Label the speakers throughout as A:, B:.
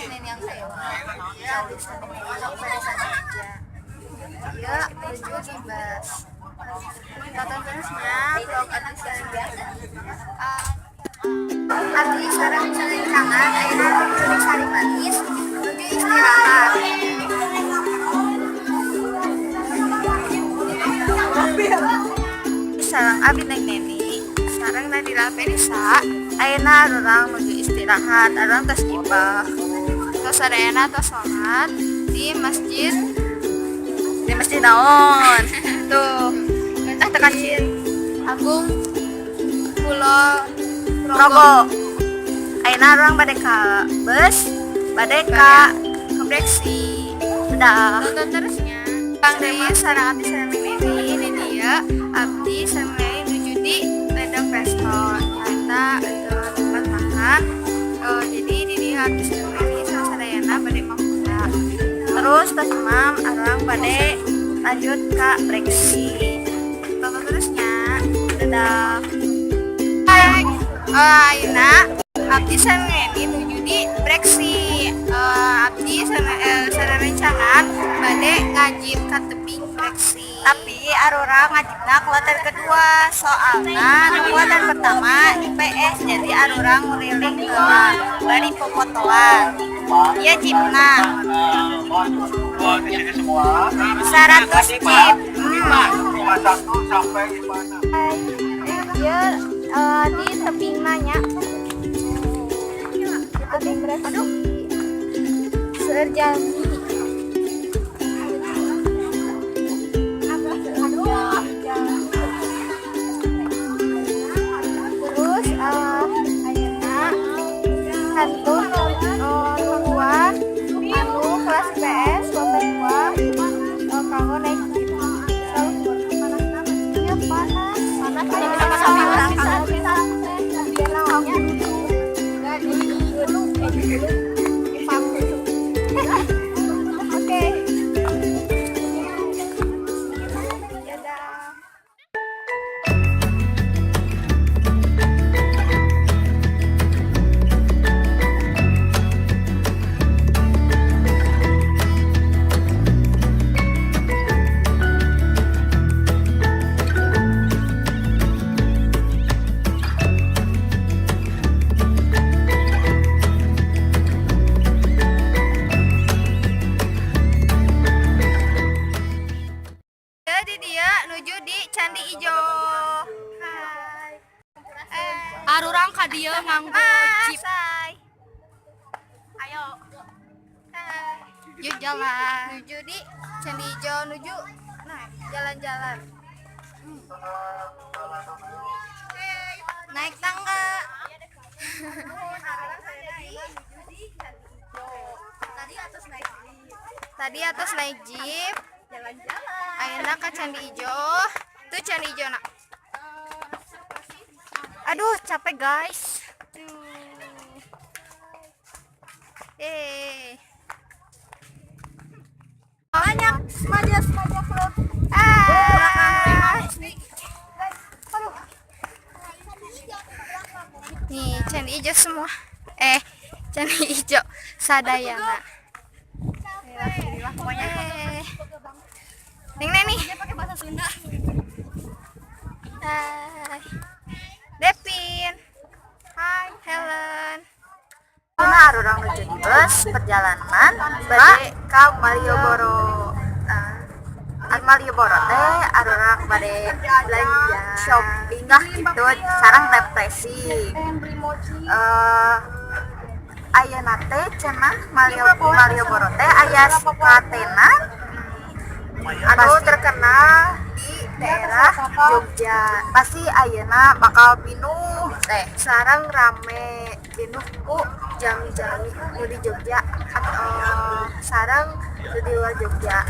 A: Neni yang saya jauh sana pada sana aja dia menuju Gibas. Tonton terusnya vlog Abdi sarang cangan ayeuna menuju Sari Manis menuju istirahat. Sarang Abdi naik Neni sarang Nadira Perisa ayeuna urang menuju istirahat urang tos ibah tos sarayana tos sholat di masjid naon tuh tekan Agung Pulau Rogo. Ayeuna urang bade ka bus bade ka kompleksi udah tonton terusnya Kang Dewi sarang Abdi sareng Neni di dia Abdi sareng Neni menuju di Ledeng Resto nyata tempat makan. Jadi di dia Abdi sareng Neni sarayana bade makuda terus tas imam arang bade lanjut ke Breksi. Tonton terusnya dadah. Hai ayeuna Abdi sareng Neni menuju di Breksi. Abdi sareng rencangan bade ngajib ka tebing Breksi. Tapi arurang ngajibna kloter kedua soalna kloter pertama IPS jadi arurang nguriling heula bari popotoan. Ieu jibna 100 jib. Di tebing nanya tebing berapa serjami terus ayeuna kantun ruang anu kelas PS kloter 2 kanggo naik ya panas menuju di Candi Ijo. Hai.
B: Arurang ka dieu nganggo jeep.
A: Ayo. Hai.
B: Yuk jalan.
A: Menuju di Candi Ijo, menuju nah, jalan-jalan. Naik tangga. Tadi atas naik jeep. Jalan-jalan. Ayeuna ka Candi Ijo. Tuh Candi Ijo nak. Aduh, capek guys. Banyak semaja vlog. Nih, Candi Ijo semua. Candi Ijo Sadayana. Alhamdulillah pokoknya. Neng Neni.
B: Dia pakai bahasa Sunda.
A: Hai. Devin. Hai, Helen.
C: Karena arurang menuju di bus perjalanan bade ka Malioboro. Malioboro teh arurang bade belanja shopping gitu sareng refreshing. Ayeuna teh cenah Malioboro teh aya skatena anu terkenal di daerah Jogja. Pasti ayeuna bakal pinuh teh sareng rame pinuh ku jami-jami nu di Jogja atau sareng di luar Jogja.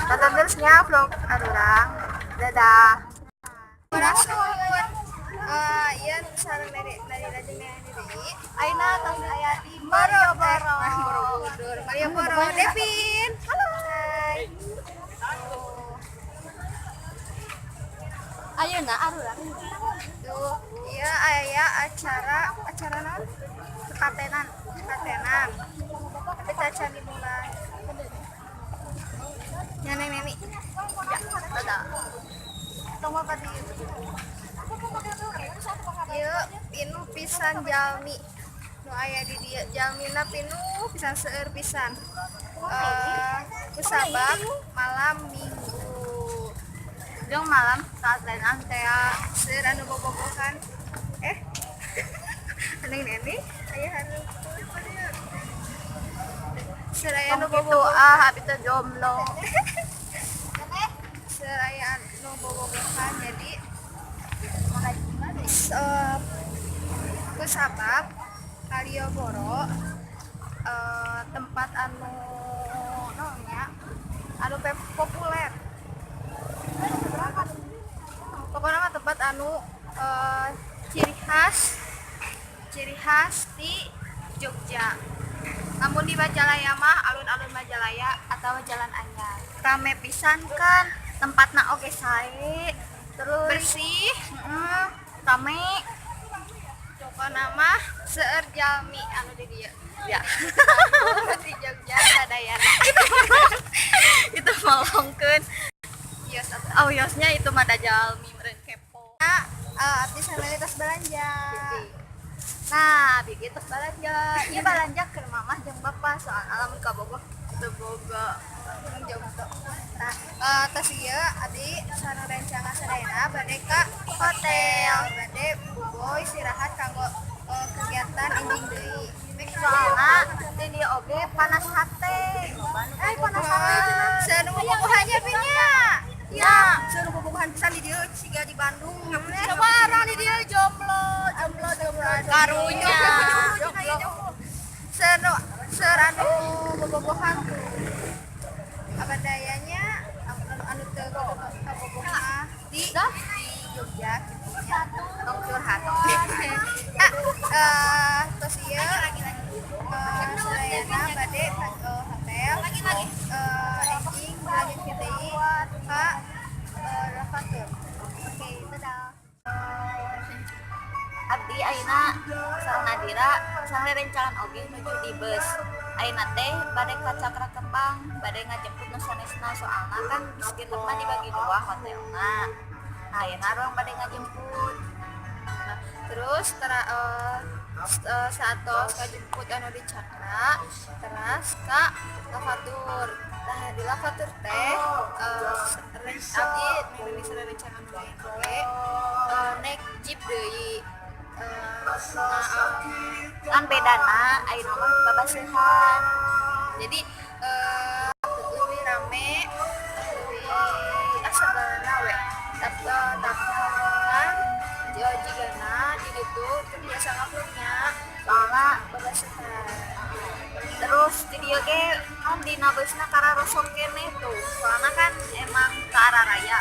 C: Tonton terusnya vlog arurang. Dadah.
A: Iya sareng dari
C: Ayeuna tos aya di
A: Malioboro. Malioboro. Devin. Halo. Hai.
C: ayeuna arurang
A: Tuh, iya aya acara naon? Katenan. jalan Jalmi nu aya di dieu Jalmina pinuh pisan seueur pisan. Kusabab malam Minggu.
C: Jeung malam saat lain teh
A: Seueur anu bobogohan. Aneh neni aya anu seueur aya anu bobogohan.
C: habis teh jomblo.
A: Seueur aya anu bobogohan jadi kusabab Malioboro tempat anu naonnya anu populer. Pokoknya mah tempat anu ciri khas di Jogja. Namun di Majalaya mah alun-alun Majalaya atau Jalan Anyar.
C: Rame pisan kan tempatna oge sae. Terus
A: Bersih,
C: rame.
A: pokoknya mah seueur Jalmi anu di dieu.
C: Ya.
A: Di Jogja sadayana.
C: Itu malongkeun.
A: Kios atau
C: Oh, yosnya itu mah da jalmi meureun kepo.
A: abdi sanalitas belanja.
C: Nah, bieu tos balanja. Ieu balanja ke mamah jeung bapa soal alamun ka Bogor teu boga.
A: Jomblo. Nah, tos ieu abdi sareng rencana sadayana bade ka hotel, bade bobogoy istirahat kanggo kegiatan enjing deui.
C: Soalna di dieu oge panas hate. Panas hate cenah.
A: Seueur bobogohannya pinya.
C: Ya,
A: Seueur bobogohan pisan di dieu siga di Bandung.
C: coba orang di dieu jomblo.
A: Karunya.
C: Jomblo.
A: Seueur anu bobogohan tuh. Apa dayanya anu teu bobogohan di Jogja kitu nya.
C: Tong curhat.
A: Terus ieu sadayana bade hotel enjing lanjut ke deui ka Ravatur. Oke, dadah.
C: Abdi ayeuna sareng Nadira sareng rencangan oge nuju di bus. Ayeuna teh bade ka Cakra Kembang, bade ngajemput nu sanesna soalna kan bis kitu mah dibagi dua hotelna. Ayeuna urang bade ngajemput.
A: Nah, terus satos kajemput anu di Cakra terus ka Lavatur. Nah, di Lavatur teh abdi memilih sareng rencana nu lain oge naik jeep deui.
C: Kan bedana ayeuna mah babaseuhan.
A: Jadi lebih rame, lebih asalna we. Tapi jigana di ditu biasa nguploadnya
C: Soalna
A: babaseuhan.
C: terus di dieu ge kan dina beusna kararosok keneh tuh. Soalna kan emang ke arah raya.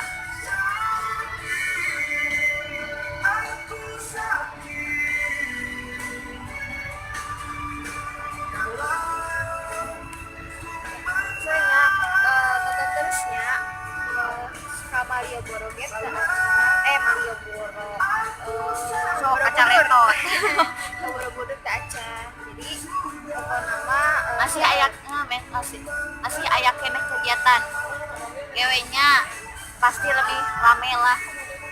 A: Soalnya nonton terusnya ka Malioboro get Malioboro
C: So kacaletot.
A: ka Borobudur teh acan. Jadi pokona mah
C: Masih masih aya keneh kegiatan. Gewenya pasti lebih rame lah.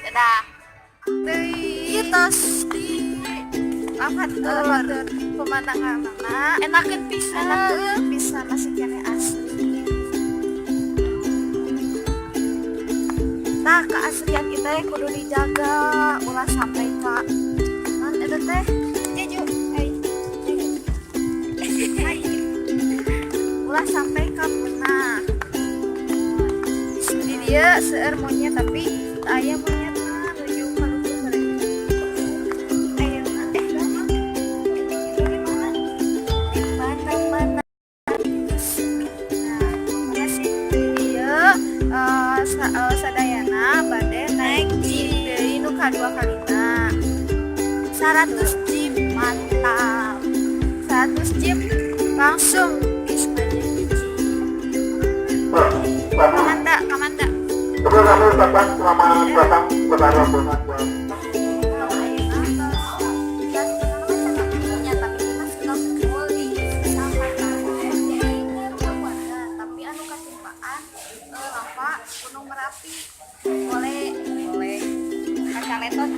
C: Dadah.
A: ieu tos di Lavatur pemandanganna
C: Enakeun pisan.
A: enak bisa masih kene asli.
C: Nah, keaslian kita kudu dijaga ulah sampai ka non eta teh
A: Jeju
C: ulah sampai ka punah.
A: di dia seueur monyet tapi aya monyet mah nuju ka luhur bareng. Aya
C: Di mana-mana
A: ya sih di dia sadayana bade naik jeep deui nu kadua kalina. 100 jeep
C: mantap.
A: 100 jeep langsung bis Majenji. Kamanda.
D: Terus kami ucapkan selamat datang kepada rombongan
C: Kalau ayeuna nya tapi kita suka kumpul di sampai tapi anu katimpaan lava Gunung Merapi. Boleh kacaletot.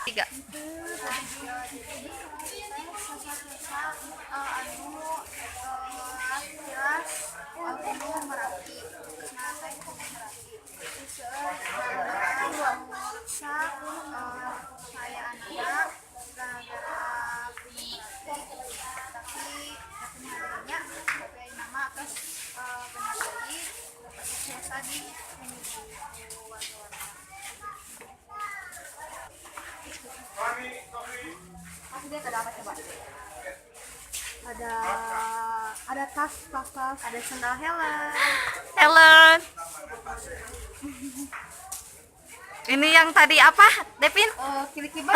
A: Tiga.
B: Ada tas,
A: Ada sendal Helen. Ini yang tadi apa, Devin?
B: kili-kiba.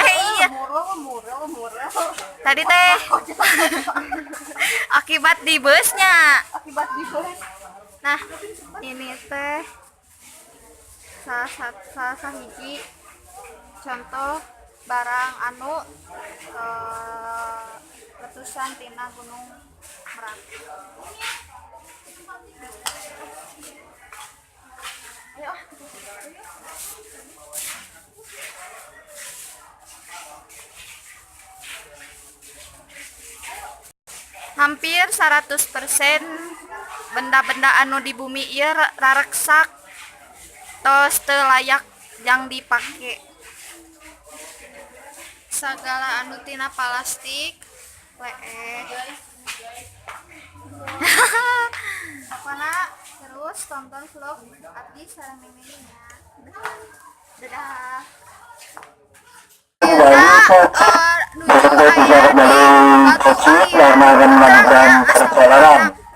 A: Iya.
B: Murah.
A: Tadi teh akibat di busnya.
B: Akibat di bus.
A: Nah, ini teh salah sahiji contoh barang anu letusan tina Gunung Merapi. Hampir 100% benda-benda anu di bumi ieu rareksak tos teu layak yang dipake. Sagala anu tina plastik apana terus tonton vlog Abdi sareng Miminya. Dadah.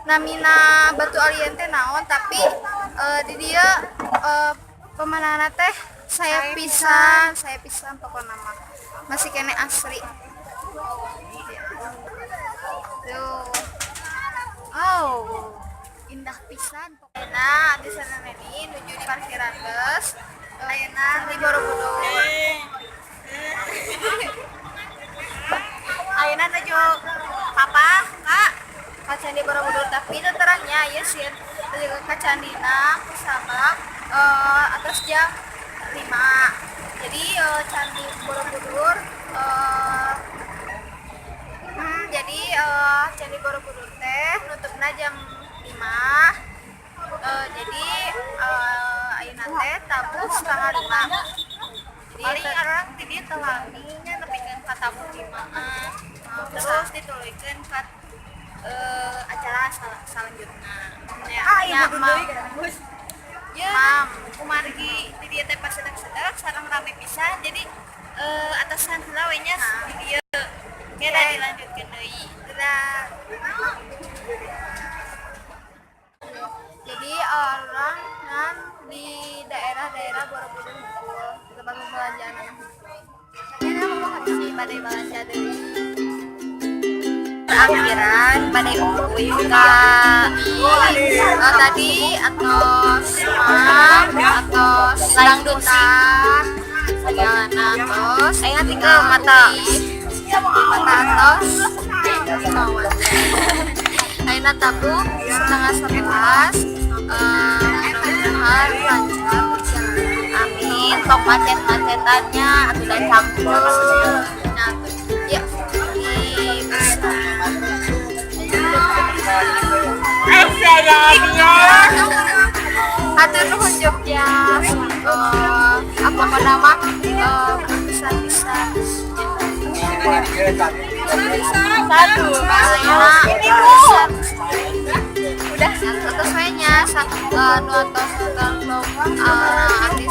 A: Namina Batu Alien teh naon, tapi di dia pemandangan teh saya pisan pokoknya nama masih kene asli. Tuh. Oh, indah pisan pokoknya. Di sana ini menuju di parkiran bus layanan di Borobudur. Ayeuna nuju papa kak kaca di Borobudur, tapi itu terangnya ya sih juga kacandina kusabak atas jam 5. Jadi candi Borobudur candi Borobudur teh nutupna jam 5. Jadi ayeuna teh tabu setengah 5. Jadi orang di dia telaminya nepikeun ka tamu 5. Terus ditulikeun ka acara selanjutnya. Ya, Mam, kumargi di dia teh pas sedek-sedek sareng rame pisan. Jadi atasan heula we nya di dieu. Kira dilanjutkeun deui. Jadi orang kan di daerah-daerah Borobudur tempat pembelanjaan ini mau sih badai belanja dari akhiran badai uwi ka tadi atau dangdutan segala terus saya tinggal mata atos ayeuna tabu setengah 11. Mudah-mudahan lancar. Amin. Tok macet-macetannya atuh dan campur. Nah, ya. Atur nuhun Jogja. Apa nama? Bisa. Satu. Udah terus mainnya nu atos arti